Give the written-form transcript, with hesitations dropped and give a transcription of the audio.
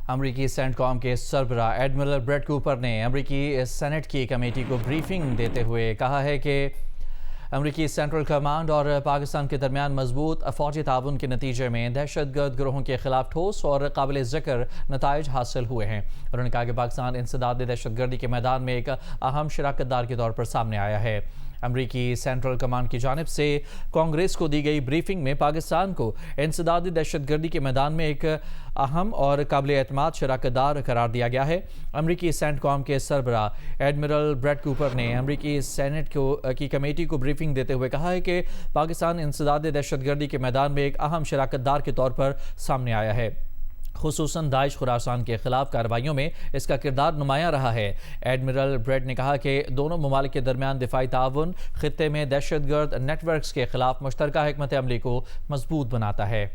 امریکی سینٹ کام کے سربراہ ایڈمرل بریٹ کوپر نے امریکی سینٹ کی کمیٹی کو بریفنگ دیتے ہوئے کہا ہے کہ امریکی سینٹرل کمانڈ اور پاکستان کے درمیان مضبوط فوجی تعاون کے نتیجے میں دہشت گرد گروہوں کے خلاف ٹھوس اور قابل ذکر نتائج حاصل ہوئے ہیں۔ انہوں نے کہا کہ پاکستان انسداد دہشت گردی کے میدان میں ایک اہم شراکت دار کے طور پر سامنے آیا ہے۔ امریکی سینٹرل کمانڈ کی جانب سے کانگریس کو دی گئی بریفنگ میں پاکستان کو انسداد دہشت گردی کے میدان میں ایک اہم اور قابل اعتماد شراکت دار قرار دیا گیا ہے۔ امریکی سینٹ کام کے سربراہ ایڈمرل بریٹ کوپر نے امریکی سینٹ کی کمیٹی کو بریفنگ دیتے ہوئے کہا ہے کہ پاکستان انسداد دہشت گردی کے میدان میں ایک اہم شراکت دار کے طور پر سامنے آیا ہے، خصوصاً داعش خراسان کے خلاف کارروائیوں میں اس کا کردار نمایاں رہا ہے۔ ایڈمرل بریٹ نے کہا کہ دونوں ممالک کے درمیان دفاعی تعاون خطے میں دہشت گرد نیٹ ورکس کے خلاف مشترکہ حکمت عملی کو مضبوط بناتا ہے۔